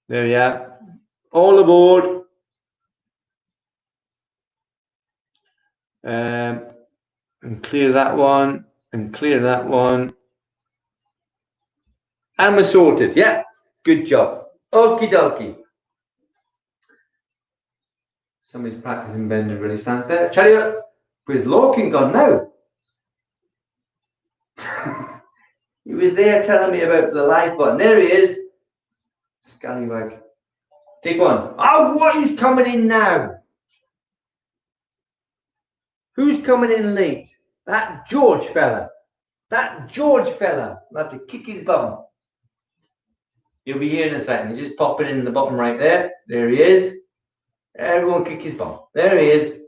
There we are. All aboard. And clear that one. And clear that one. And we're sorted. Yeah. Good job. Okie dokie. Somebody's practicing bending really stands there. Chariot. Where's Larkin gone now? He was there telling me about the live button. There he is. Scallywag. Take one. Oh, what is coming in now? Who's coming in late? That George fella. That George fella. I'll have to kick his bum. He'll be here in a second. He's just popping in the bottom right there. There he is. Everyone kick his bum. There he is.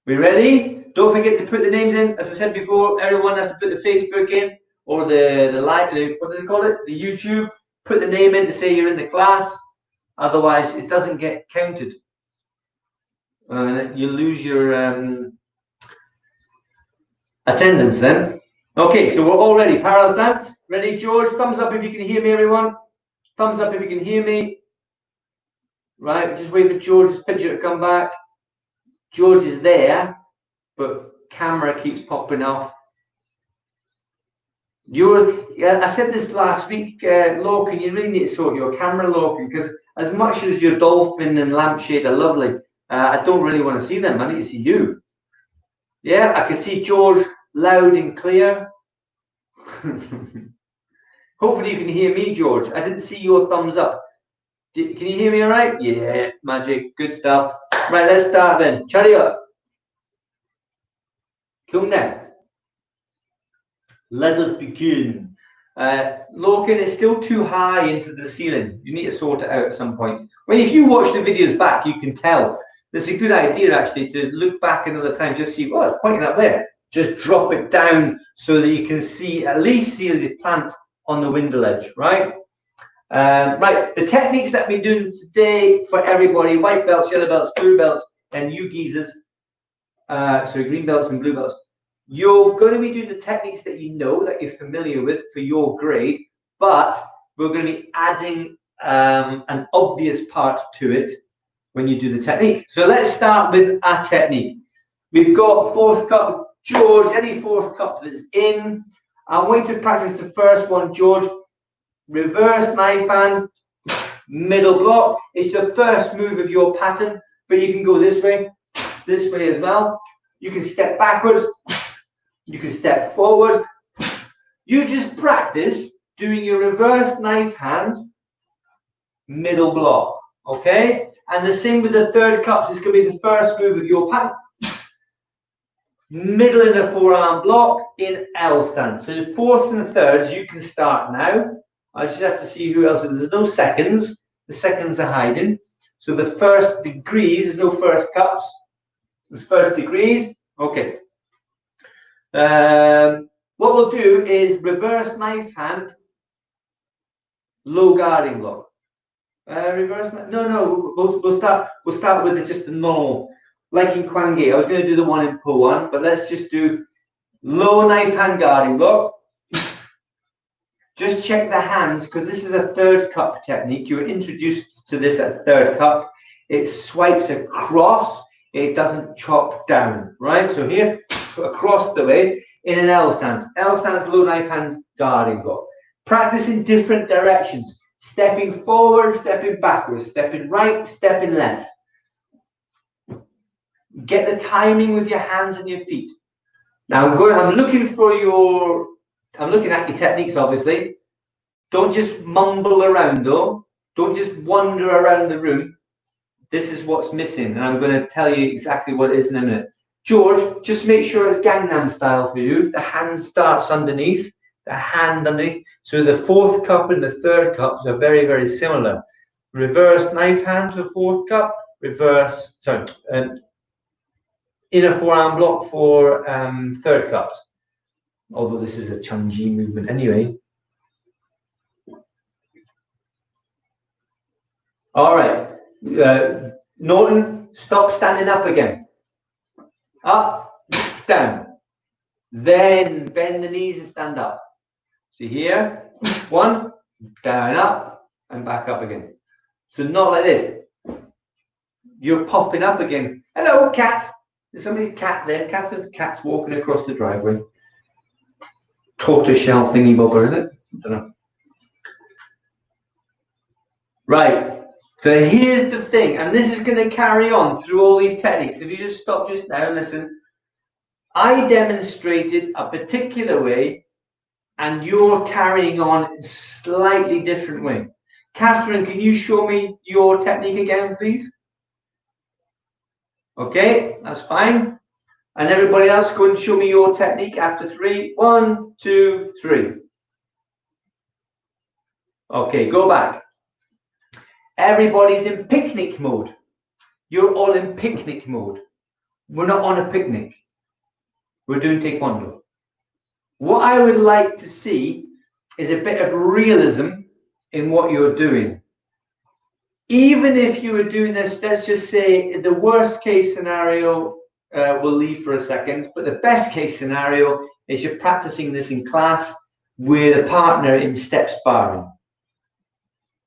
We ready? Don't forget to put the names in. As I said before, everyone has to put the Facebook in or the live, what do they call it? The YouTube. Put the name in to say you're in the class. Otherwise, it doesn't get counted. You lose your attendance then. Okay, so we're all ready. Parallel stance. Ready, George? Thumbs up if you can hear me, everyone. Thumbs up if you can hear me. Right, just wait for George's picture to come back. George is there, but camera keeps popping off. I said this last week, Larkin, you really need to sort your camera, Larkin, because as much as your dolphin and lampshade are lovely, I don't really want to see them. I need to see you. Yeah, I can see George loud and clear. Hopefully you can hear me, George. I didn't see your thumbs up. Can you hear me all right? Yeah, magic. Good stuff. Right, let's start then. Chariot. Come down. Let us begin. Larkin is still too high into the ceiling. You need to sort it out at some point. Well, if you watch the videos back, you can tell. It's a good idea actually to look back another time, just see, oh, it's pointing up there. Just drop it down so that you can see, at least see the plant on the window ledge, right? Right, the techniques that we're doing today for everybody, white belts, yellow belts, blue belts, and you geezers, sorry, green belts and blue belts, you're going to be doing the techniques that you know, that you're familiar with for your grade, but we're going to be adding an obvious part to it when you do the technique. So let's start with a technique. We've got fourth cup. George, any fourth cup that's in. I want you to practice the first one, George. Reverse knife hand, middle block. It's the first move of your pattern, but you can go this way as well. You can step backwards, you can step forward. You just practice doing your reverse knife hand, middle block, okay? And the same with the third cups. It's going to be the first move of your pattern. Middle in a forearm block in L stance. So the fourths and the thirds, you can start now. I just have to see who else. There's no seconds. The seconds are hiding. So the first degrees, there's no first cups. There's first degrees. Okay. What we'll do is reverse knife hand, low guarding block. Reverse. No. We'll start with just the normal, like in Kwange. I was going to do the one in Po one, but let's just do low knife hand guarding block. Just check the hands, because this is a third cup technique. You were introduced to this at third cup. It swipes across. It doesn't chop down, right? So here, across the way in an L stance. L stance, low knife hand guarding block. Practice in different directions. Stepping forward, stepping backwards, stepping right, stepping left. Get the timing with your hands and your feet. Now I'm looking at your techniques, obviously. Don't just mumble around though. Don't just wander around the room. This is what's missing, and I'm going to tell you exactly what it is in a minute. George, just make sure it's Gangnam style for you. The hand starts underneath, the hand underneath. So the fourth cup and the third cups are very, very similar. Reverse knife hand to fourth cup, reverse, inner forearm block for third cups. Although this is a Chunji movement anyway. All right. Norton, stop standing up again. Up, down. Then bend the knees and stand up. So here, 1, down, up, and back up again. So not like this. You're popping up again. Hello, cat. There's somebody's cat there. Catherine's cat's walking across the driveway. Tortoiseshell thingy bobber, isn't it? I don't know. Right. So here's the thing, and this is going to carry on through all these techniques. If you just stop just now and listen, I demonstrated a particular way, and you're carrying on a slightly different way. Catherine, can you show me your technique again, please? Okay, that's fine. And everybody else, go and show me your technique after 3. 1, 2, 3. Okay, go back. Everybody's in picnic mode. You're all in picnic mode. We're not on a picnic. We're doing Taekwondo. What I would like to see is a bit of realism in what you're doing. Even if you were doing this, let's just say the worst case scenario, we'll leave for a second, but the best case scenario is you're practicing this in class with a partner in step sparring.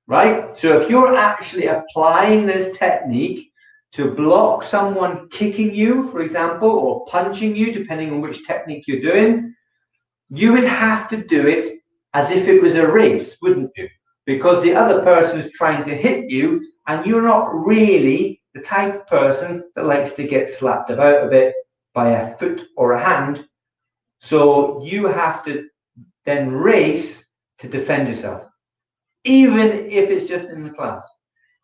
Right? So if you're actually applying this technique to block someone kicking you, for example, or punching you, depending on which technique you're doing, you would have to do it as if it was a race, wouldn't you? Because the other person is trying to hit you, and you're not really the type of person that likes to get slapped about a bit by a foot or a hand. So you have to then race to defend yourself, even if it's just in the class.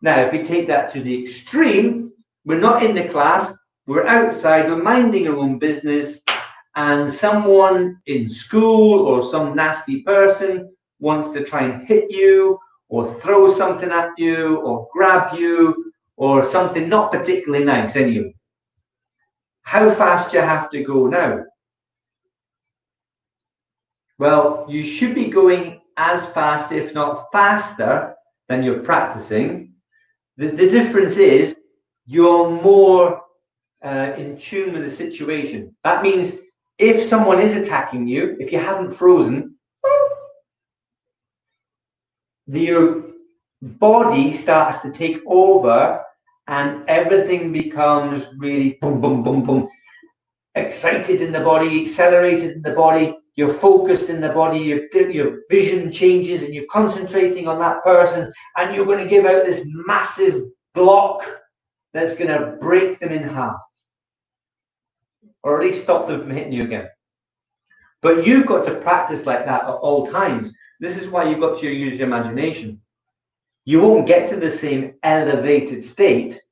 Now, if we take that to the extreme, we're not in the class, we're outside, we're minding our own business, and someone in school or some nasty person wants to try and hit you or throw something at you or grab you or something not particularly nice anyway. How fast do you have to go now? Well, you should be going as fast, if not faster, than you're practicing. The difference is you're more in tune with the situation. That means if someone is attacking you, if you haven't frozen, your body starts to take over and everything becomes really boom, boom, boom, boom, excited in the body, accelerated in the body, you're focused in the body, your vision changes and you're concentrating on that person and you're going to give out this massive block that's going to break them in half. Or at least stop them from hitting you again. But you've got to practice like that at all times. This is why you've got to use your imagination. You won't get to the same elevated state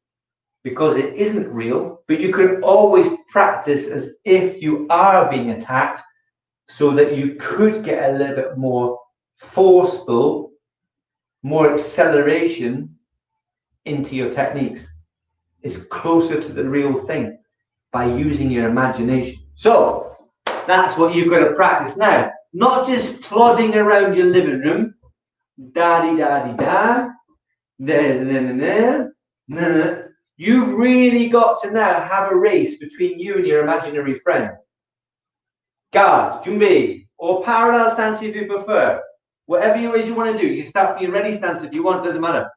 because it isn't real, but you can always practice as if you are being attacked so that you could get a little bit more forceful, more acceleration into your techniques. It's closer to the real thing by using your imagination. So that's what you've got to practice now. Not just plodding around your living room, da-dee-da-dee-da, da-da-da-da-da. You've really got to now have a race between you and your imaginary friend. Guard, Jumbe, or parallel stance if you prefer. Whatever you want to do. You can start from your ready stance if you want, doesn't matter.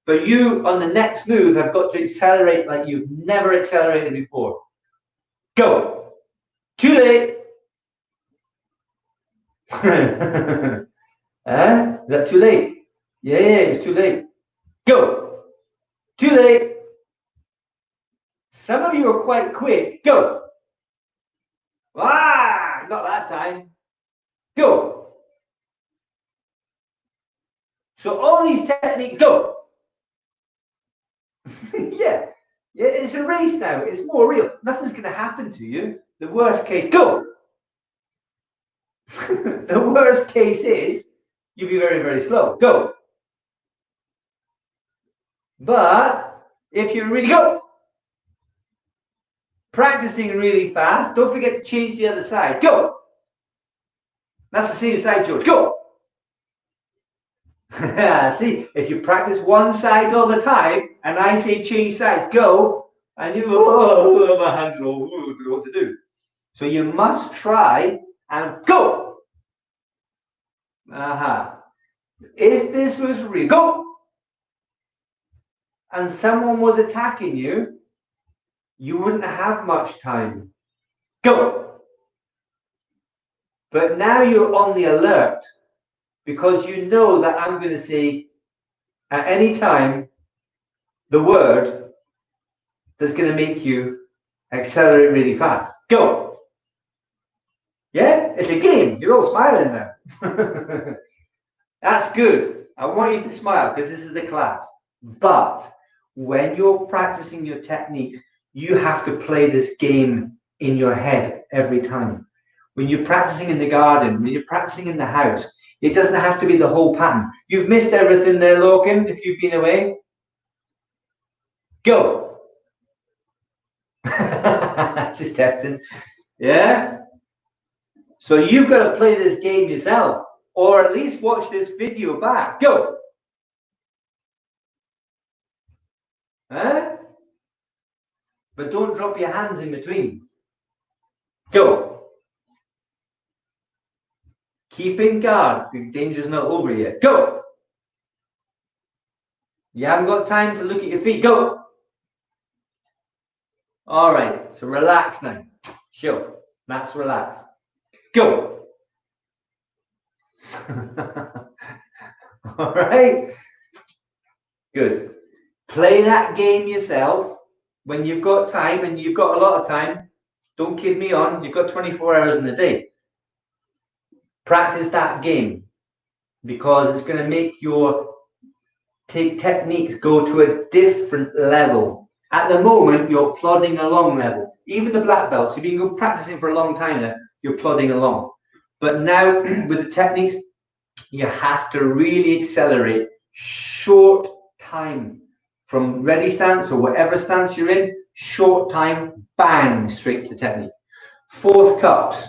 But you, on the next move, have got to accelerate like you've never accelerated before. Go. Too late. Is that too late? Yeah, it was too late. Go. Too late. Some of you are quite quick. Go. Ah, not that time. Go. So all these techniques, go. Yeah, it's a race now. It's more real. Nothing's going to happen to you. The worst case, go. The worst case is you'll be very, very slow. Go. But if you really go, practicing really fast, don't forget to change the other side. Go. That's the same side, George. Go. See, if you practice one side all the time, and I say change sides, go, and you go, my hands roll, don't know what to do. So you must try and go. Aha. If this was real, go! And someone was attacking you, you wouldn't have much time. Go! But now you're on the alert because you know that I'm going to say at any time the word that's going to make you accelerate really fast. Go! Yeah, it's a game. You're all smiling now. That's good. I want you to smile because this is the class. But when you're practicing your techniques, you have to play this game in your head every time. When you're practicing in the garden, when you're practicing in the house, it doesn't have to be the whole pattern. You've missed everything there, Logan, if you've been away. Go. Just testing. Yeah? So you've got to play this game yourself, or at least watch this video back. Go. Huh? But don't drop your hands in between. Go. Keep in guard. The danger's not over yet. Go. You haven't got time to look at your feet. Go. All right. So relax now. Sure. That's relax. Go. All right. Good. Play that game yourself when you've got time, and you've got a lot of time. Don't kid me on. You've got 24 hours in a day. Practice that game because it's going to make your techniques go to a different level. At the moment, you're plodding along level. Even the black belts, if you've been practicing for a long time now, you're plodding along. But now with the techniques, you have to really accelerate short time from ready stance or whatever stance you're in, short time, bang, straight to the technique. Fourth cups.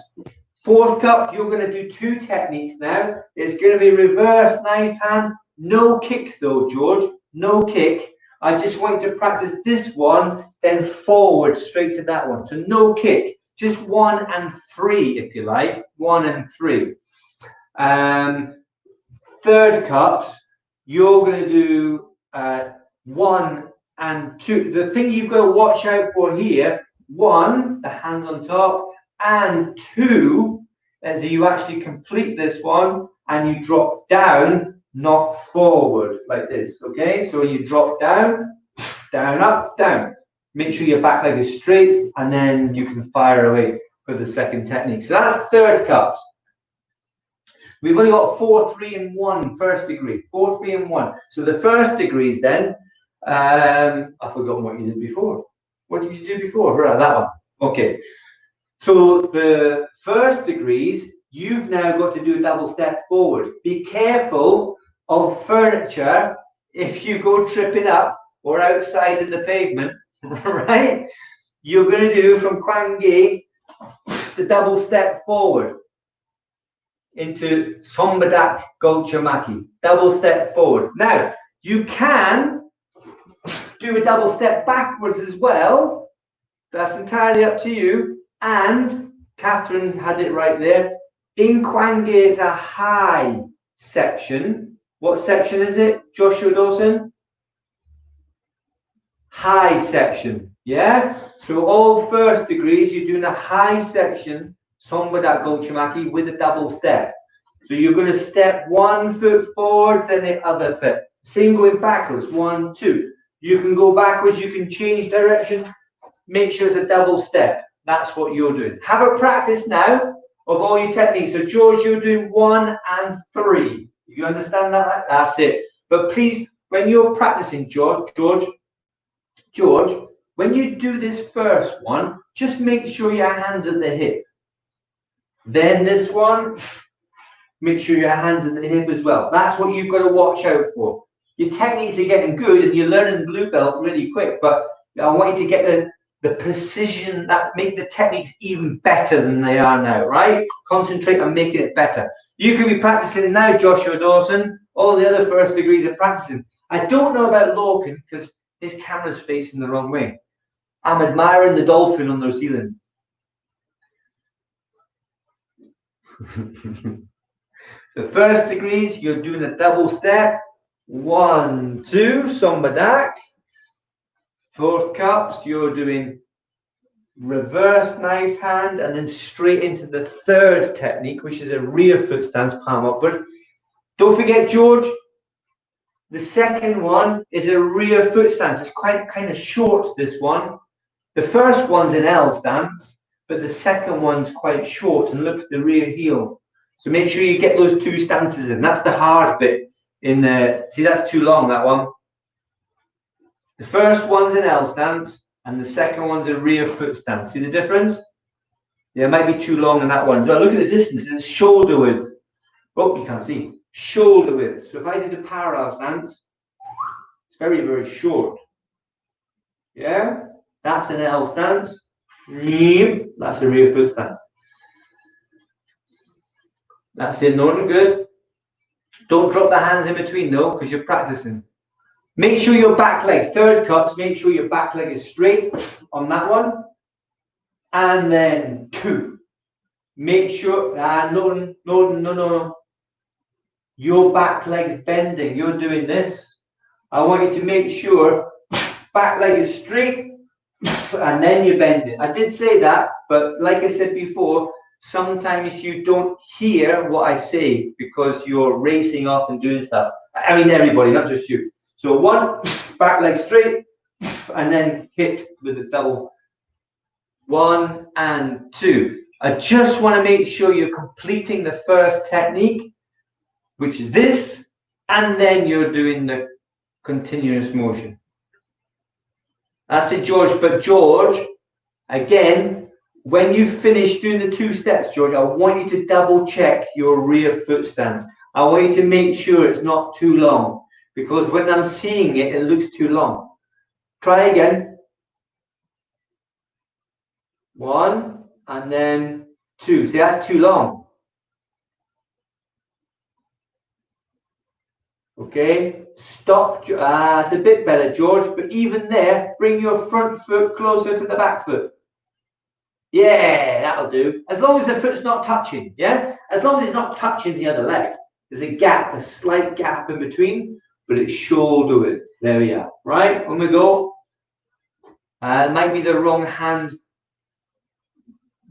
Fourth cup, you're going to do two techniques now. It's going to be reverse knife hand. No kick though, George. No kick. I just want you to practice this one, then forward straight to that one. So no kick. Just 1 and 3, if you like. 1 and 3. Third cups, you're going to do 1 and 2. The thing you've got to watch out for here, 1, the hands on top, and 2, as you actually complete this one and you drop down, not forward like this. Okay, so when you drop down, down, up, down. Make sure your back leg is straight, and then you can fire away for the second technique. So that's third cups. We've only got 4, 3, and 1 first degree. 4, 3, and 1. So the first degrees then, I've forgotten what you did before. What did you do before? Right, that one. Okay. So the first degrees, you've now got to do a double step forward. Be careful of furniture if you go tripping up or outside in the pavement, right? You're going to do from Kwan Ge the double step forward into Sombadak Gulchamaki. Double step forward. Now, you can do a double step backwards as well. That's entirely up to you. And Catherine had it right there. In Kwan Ge, it's a high section. What section is it, Joshua Dawson? High section. Yeah? So all first degrees, you're doing a high section, Sombadak Gulchamaki, with a double step. So you're going to step 1 foot forward, then the other foot. Same going backwards. 1, 2. You can go backwards, you can change direction. Make sure it's a double step. That's what you're doing. Have a practice now of all your techniques. So George, you're doing 1 and 3. You understand that? That's it. But please, when you're practicing, George, when you do this first one, just make sure your hands at the hip. Then this one, make sure your hands at the hip as well. That's what you've got to watch out for. Your techniques are getting good and you're learning blue belt really quick, but I want you to get the precision that make the techniques even better than they are now, right? Concentrate on making it better. You can be practicing now, Joshua Dawson. All the other first degrees are practicing. I don't know about Lorcan because his camera's facing the wrong way. I'm admiring the dolphin on New Zealand. So first degrees, you're doing a double step. 1, 2, Sombadak. Fourth cups, you're doing reverse knife hand and then straight into the third technique, which is a rear foot stance, palm upward. Don't forget, George, the second one is a rear foot stance. It's quite kind of short, this one. The first one's an L stance, but the second one's quite short. And look at the rear heel. So make sure you get those two stances in. That's the hard bit. In the see, that's too long, that one. The first one's an L stance, and the second one's a rear foot stance. See the difference? Yeah, it might be too long in that one. But look at the distance. It's shoulder width. Oh, you can't see. Shoulder width. So if I did a parallel stance, it's very, very short. Yeah? That's an L stance. That's a rear foot stance. That's it, Norton. Good. Don't drop the hands in between though, because you're practicing. Make sure your back leg, third cut, make sure your back leg is straight on that one. And then 2. Make sure, no. Your back leg's bending. You're doing this. I want you to make sure back leg is straight and then you bend it. I did say that, but like I said before, sometimes you don't hear what I say because you're racing off and doing stuff. I mean, everybody, not just you. So 1, back leg straight, and then hit with a double. 1 and 2. I just want to make sure you're completing the first technique, which is this, and then you're doing the continuous motion. That's it, George. But George, again, when you finish doing the 2 steps, George, I want you to double check your rear foot stance. I want you to make sure it's not too long, because when I'm seeing it, it looks too long. Try again. 1 and then 2. See, that's too long. Okay, stop. It's a bit better, George, but even there, bring your front foot closer to the back foot. Yeah, that'll do. As long as the foot's not touching, yeah? As long as it's not touching the other leg. There's a gap, a slight gap in between, but it's shoulder width. There we are. Right, when we go. It might be the wrong hand.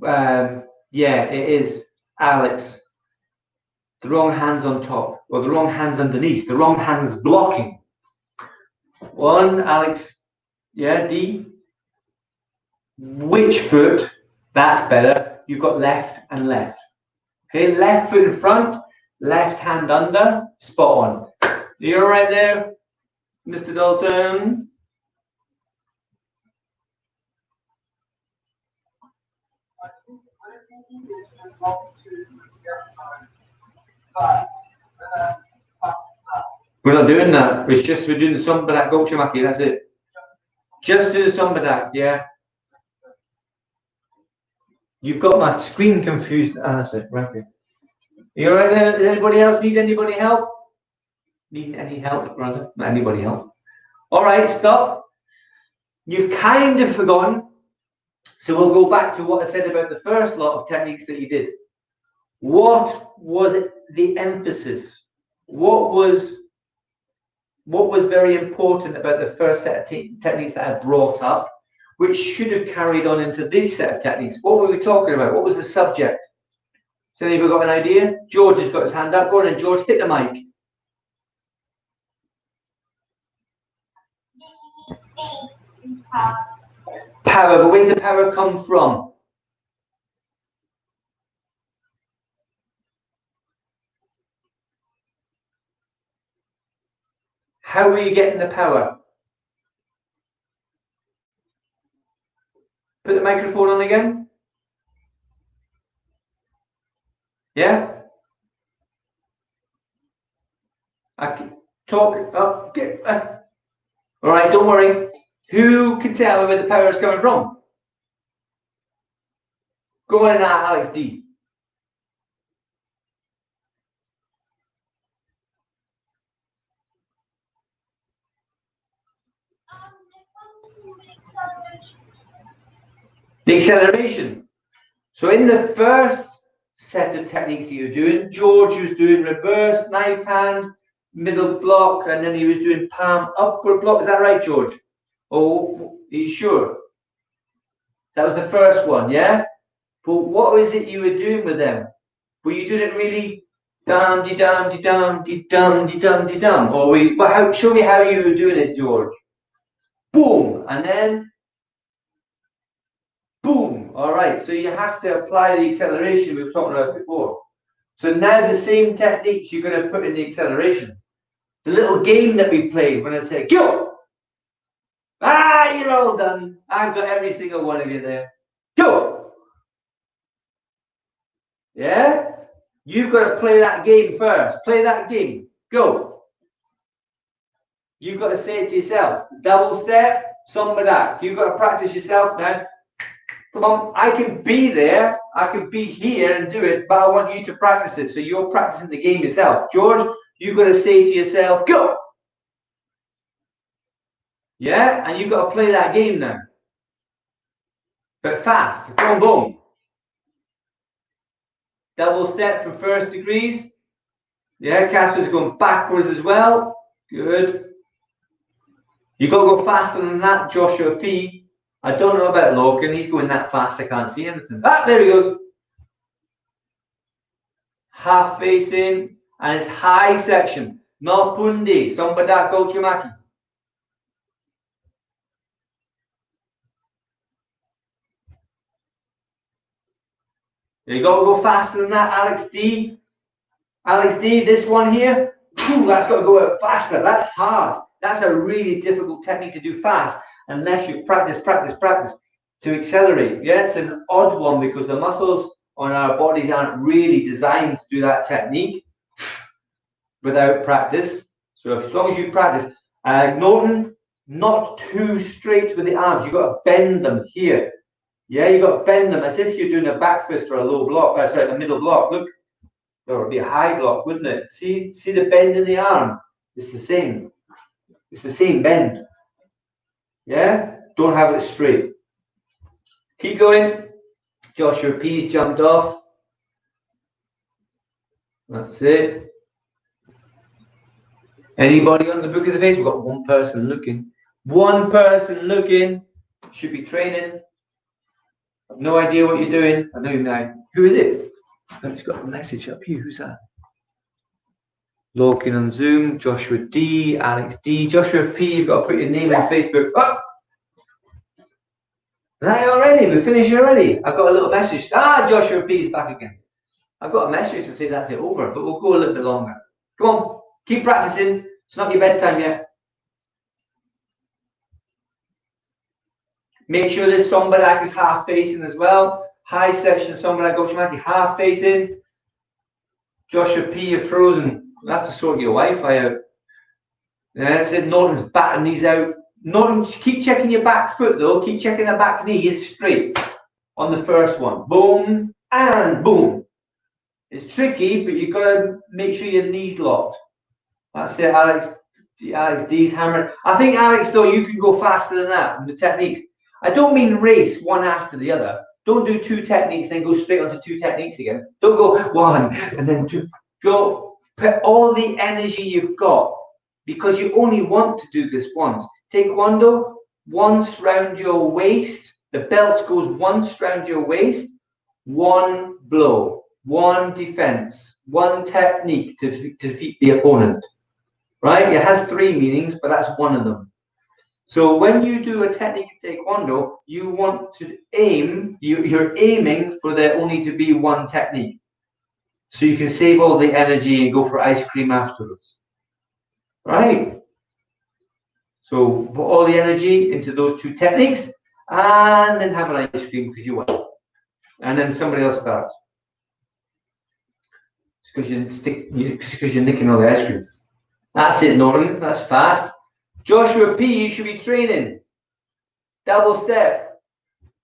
Yeah, it is, Alex. The wrong hand's on top, or the wrong hand's underneath. The wrong hand's blocking. 1, Alex. Yeah, D. Which foot? That's better. You've got left and left. Okay, left foot in front, left hand under. Spot on. You're right there, Mr. Dawson. We're not doing that. We're doing the Sombadak Gokchamaki. That's it. Just do the Sombadak, yeah. You've got my screen confused. That's it. Right here. You all right there? Does anybody else need anybody help? Need any help, brother? Not anybody help? All right, stop. You've kind of forgotten. So we'll go back to what I said about the first lot of techniques that you did. What was the emphasis? What was very important about the first set of techniques that I brought up, which should have carried on into this set of techniques? What were we talking about? What was the subject? Has anybody got an idea? George has got his hand up. Go on then, George, hit the mic. Power, but where's the power come from? How are you getting the power? Put the microphone on again. Yeah? I can talk up. All right, don't worry. Who can tell where the power is coming from? Go on and Alex D. The acceleration. So in the first set of techniques that you're doing. George was doing reverse knife hand, middle block, and then he was doing palm upward block. Is that right, George? Oh, are you sure? That was the first one, yeah? But what was it you were doing with them? Were you doing it really dum de dum de dum de dum de dum de dum? Or show me how you were doing it, George. Boom, and then boom. All right, so you have to apply the acceleration we were talking about before. So now the same techniques you're going to put in the acceleration. The little game that we played when I say go. Ah, you're all done. I've got every single one of you there. Go. Yeah? You've got to play that game first. Play that game. Go. You've got to say it to yourself. Double step, sombadak. You've got to practice yourself now. Come on, I can be there. I can be here and do it, but I want you to practice it. So you're practicing the game yourself. George, you've got to say to yourself, go. Yeah? And you've got to play that game now. But fast. Boom, boom. Double step for first degrees. Yeah, Casper's going backwards as well. Good. You've got to go faster than that, Joshua P. I don't know about Logan. He's going that fast, I can't see anything. Ah, there he goes. Half facing, and it's high section. No pundi, sombadak gochumaki. You got to go faster than that, Alex D. Alex D, this one here, that's got to go out faster. That's hard. That's a really difficult technique to do fast unless you practice to accelerate. Yeah, it's an odd one because the muscles on our bodies aren't really designed to do that technique without practice. So as long as you practice, Norton, not too straight with the arms. You've got to bend them here. Yeah, you've got to bend them as if you're doing a back fist or a low block. That's right, a middle block. Look, there would be a high block, wouldn't it? See the bend in the arm? It's the same. It's the same bend. Yeah? Don't have it straight. Keep going. Joshua P's jumped off. That's it. Anybody on the book of the face? We've got one person looking. One person looking. Should be training. I've no idea what you're doing. I don't even know. Who is it? I've just got a message up here. Who's that? Looking on Zoom. Joshua D. Alex D. Joshua P. You've got to put your name on Facebook. Oh! Right, already? We're finished already. I've got a little message. Ah, Joshua P. is back again. I've got a message to say that's it over, but we'll go a little bit longer. Come on. Keep practicing. It's not your bedtime yet. Make sure this sombadak is half facing as well. High section sombadak gochumaki, half facing. Joshua P, you're frozen. You'll have to sort your Wi-Fi out. Yeah, that's it. Norton's batting these out. Norton, keep checking your back foot though. Keep checking the back knee is straight on the first one. Boom and boom. It's tricky, but you've got to make sure your knee's locked. That's it, Alex. Alex D's hammered. I think, Alex, though, you can go faster than that with the techniques. I don't mean race one after the other. Don't do two techniques, then go straight onto two techniques again. Don't go one and then two. Go put all the energy you've got because you only want to do this once. Taekwondo, once round your waist. The belt goes once round your waist. One blow, one defense, one technique to defeat the opponent. Right? It has three meanings, but that's one of them. So when you do a technique in Taekwondo, you want to aim, you're aiming for there only to be one technique. So you can save all the energy and go for ice cream afterwards. Right? So put all the energy into those two techniques and then have an ice cream because you won. And then somebody else starts. It's because you're nicking all the ice cream. That's it, Norton. That's fast. Joshua P, you should be training. Double step.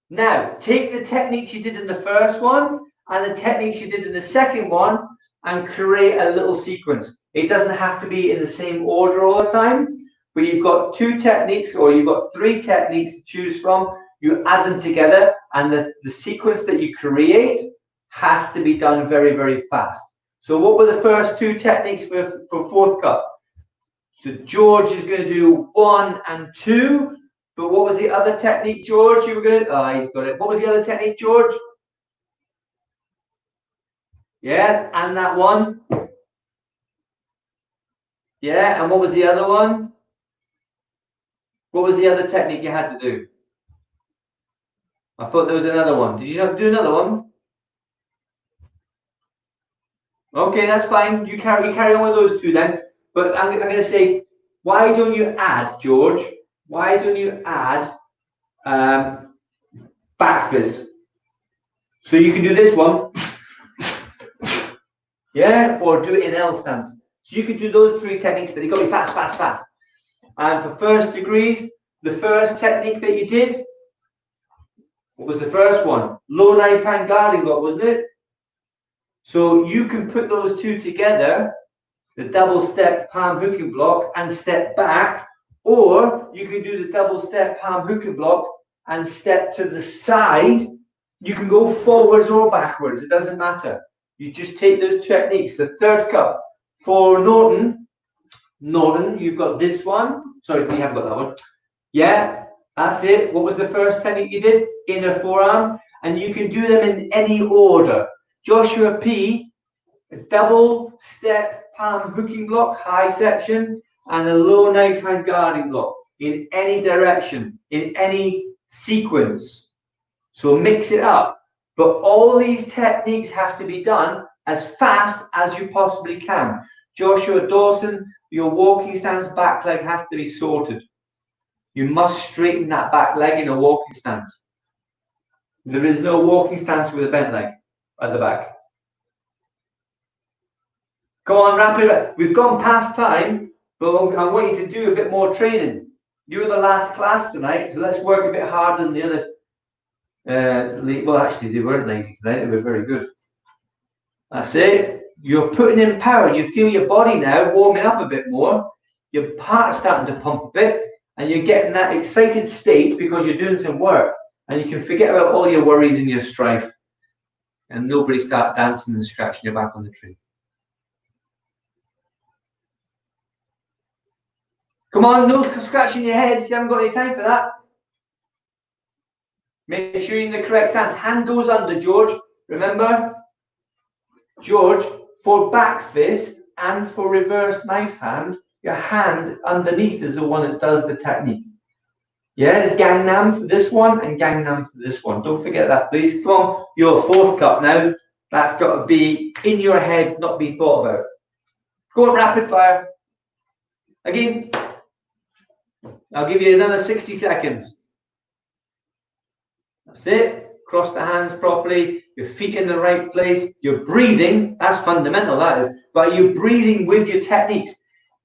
Now, take the techniques you did in the first one and the techniques you did in the second one and create a little sequence. It doesn't have to be in the same order all the time, but you've got two techniques or you've got three techniques to choose from. You add them together and the sequence that you create has to be done very, very fast. So what were the first two techniques for fourth cup? So George is going to do 1 and 2. But what was the other technique, George? You were going to... Oh, he's got it. What was the other technique, George? Yeah, and that one. Yeah, and what was the other one? What was the other technique you had to do? I thought there was another one. Did you have to do another one? Okay, that's fine. You carry on with those two then. But I'm going to say, why don't you add, George? Why don't you add back fist? So you can do this one, yeah, or do it in L stance. So you can do those three techniques, but you've got to be fast, fast, fast. And for first degrees, the first technique that you did, what was the first one? Low knife hand guarding block, wasn't it? So you can put those two together, the double step palm hooking block and step back, or you can do the double step palm hooking block and step to the side. You can go forwards or backwards, it doesn't matter. You just take those techniques. The third cup for Norton, you've got this one. Sorry, we haven't got that one. Yeah, that's it. What was the first technique you did? Inner forearm. And you can do them in any order. Joshua P, a double step palm hooking block, high section, and a low knife hand guarding block in any direction, in any sequence. So mix it up. But all these techniques have to be done as fast as you possibly can. Joshua Dawson, your walking stance back leg has to be sorted. You must straighten that back leg in a walking stance. There is no walking stance with a bent leg at the back. Come on, wrap it up. We've gone past time, but I want you to do a bit more training. You're the last class tonight, so let's work a bit harder than the other. Well, actually, they weren't lazy tonight. They were very good. That's it. You're putting in power. You feel your body now warming up a bit more. Your heart's starting to pump a bit, and you're getting that excited state because you're doing some work. And you can forget about all your worries and your strife, and nobody start dancing and scratching your back on the tree. Come on, no scratching your head. You haven't got any time for that. Make sure you're in the correct stance. Hand goes under, George. Remember, George, for back fist and for reverse knife hand, your hand underneath is the one that does the technique. Yeah, it's Gangnam for this one and Gangnam for this one. Don't forget that, please. Come on, your fourth cup now. That's got to be in your head, not be thought about. Go on, rapid fire. Again, I'll give you another 60 seconds. That's it. Cross the hands properly, your feet in the right place, you're breathing. That's fundamental, that is. But you're breathing with your techniques.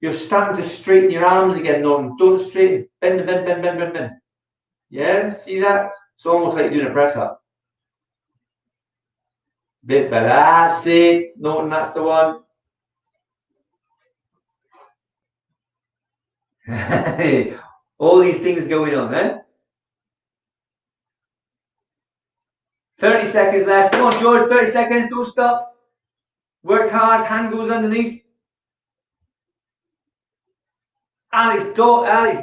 You're starting to straighten your arms again, Norton. Don't straighten. Bend, bend, bend, bend, bend, bend. Yeah, see that? It's almost like you're doing a press up. Bit better. That's it. Norton, that's the one. All these things going on, eh? 30 seconds left. Come on, George. 30 seconds. Don't stop. Work hard. Hand goes underneath. Alex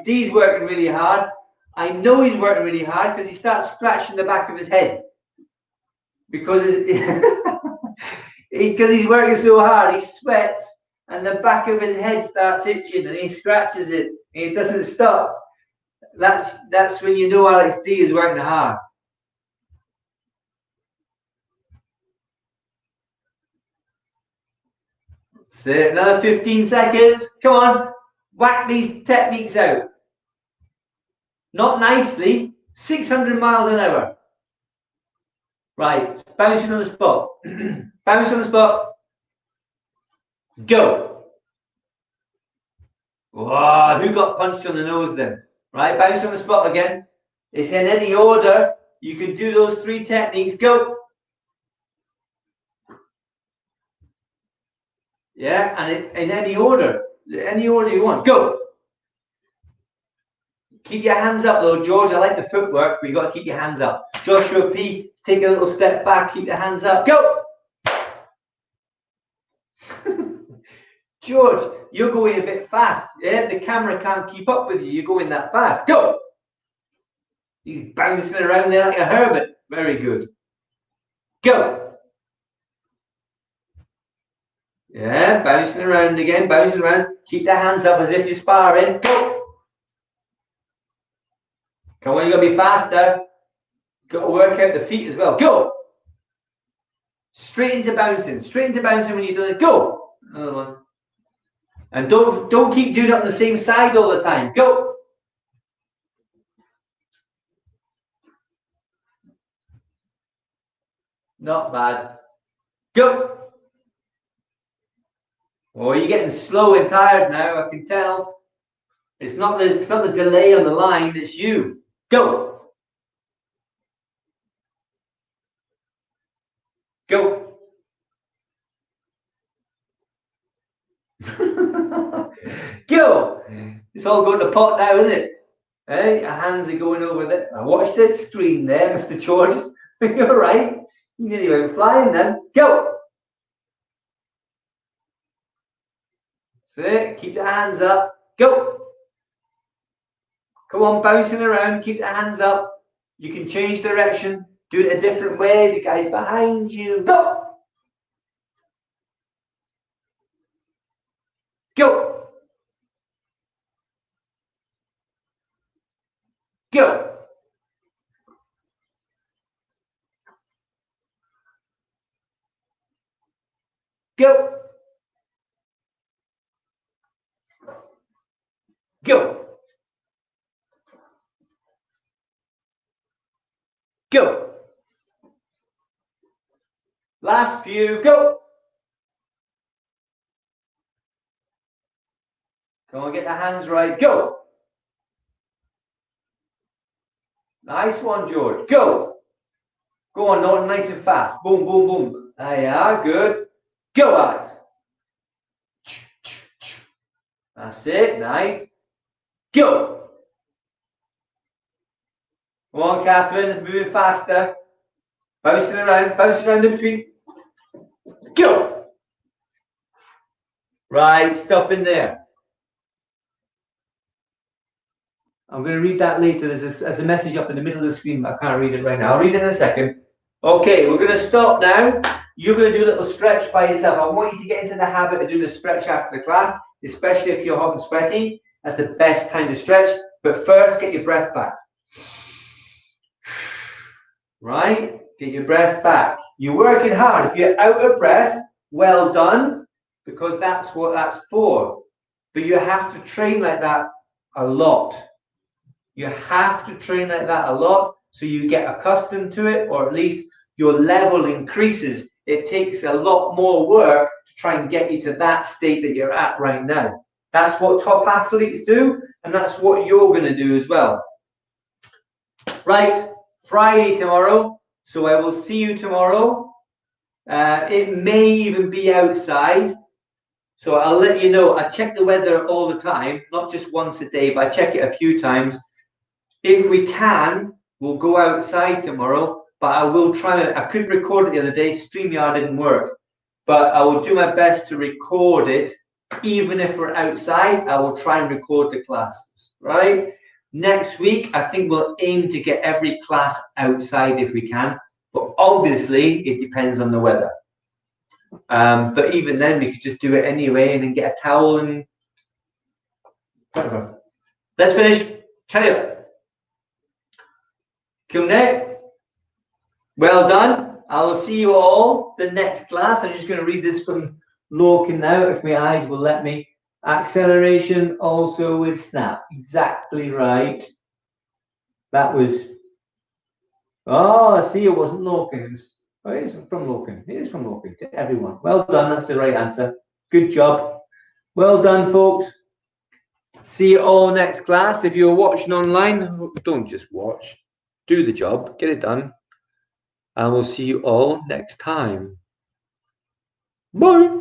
D's working really hard. I know he's working really hard because he starts scratching the back of his head. Because he's working so hard, he sweats and the back of his head starts itching and he scratches it and he doesn't stop. That's when you know Alex D is working hard. That's it. Another 15 seconds. Come on. Whack these techniques out. Not nicely. 600 miles an hour. Right. Bouncing on the spot. Bounce on the spot. Go. Wow, who got punched on the nose then? Right. Bounce on the spot again. It's in any order. You can do those three techniques. Go. Yeah, and in any order you want. Go. Keep your hands up though, George. I like the footwork, but you got to keep your hands up. Joshua P, take a little step back, keep the hands up, go. George, you're going a bit fast. Yeah, the camera can't keep up with you. You're going that fast. Go. He's bouncing around there like a hermit. Very good. Go. Yeah, bouncing around again, bouncing around. Keep the hands up as if you're sparring. Go. Come on, you gotta be faster. Got to work out the feet as well. Go. Straight into bouncing when you're doing it. Go. Another one. And don't keep doing it on the same side all the time. Go. Not bad. Go. Oh, you're getting slow and tired now. I can tell. It's not the delay on the line. It's you. Go. Go. Go. It's all going to pot now, isn't it? Hey, our hands are going over there. I watched that screen there, Mr. George. You're right. You nearly went flying then. Go. That's it. Keep the hands up. Go. Come on, bouncing around. Keep the hands up. You can change direction. Do it a different way. The guy's behind you. Go. Go. Go. Go. Go. Go. Last few. Go. Come on, get the hands right. Go. Nice one, George. Go. Go on, Norton, nice and fast. Boom, boom, boom. There you are. Good. Go, Alex. That's it. Nice. Go. Come on, Catherine. Moving faster. Bouncing around in between. Go. Right, stop in there. I'm going to read that later. There's a message up in the middle of the screen, but I can't read it right now. I'll read it in a second. Okay, we're going to stop now. You're going to do a little stretch by yourself. I want you to get into the habit of doing a stretch after the class, especially if you're hot and sweaty. That's the best time to stretch. But first, get your breath back. Right? Get your breath back. You're working hard. If you're out of breath, well done, because that's what that's for. But you have to train like that a lot. You have to train like that a lot so you get accustomed to it, or at least your level increases. It takes a lot more work to try and get you to that state that you're at right now. That's what top athletes do, and that's what you're going to do as well. Right, Friday tomorrow, so I will see you tomorrow. It may even be outside, so I'll let you know. I check the weather all the time, not just once a day, but I check it a few times. If we can, we'll go outside tomorrow, but I will try. I couldn't record it the other day. StreamYard didn't work, but I will do my best to record it. Even if we're outside, I will try and record the classes, right? Next week, I think we'll aim to get every class outside if we can, but obviously it depends on the weather. But even then, we could just do it anyway and then get a towel and whatever. Let's finish. Chaya. Kumne. Well done. I will see you all the next class. I'm just going to read this from Lorcan now, if my eyes will let me. Acceleration also with snap. Exactly right. That was. Oh, I see. It wasn't Lorcan. It was. Oh, it is from Lorcan. It is from Lorcan. To everyone. Well done. That's the right answer. Good job. Well done, folks. See you all next class. If you're watching online, don't just watch. Do the job. Get it done. And we'll see you all next time. Bye.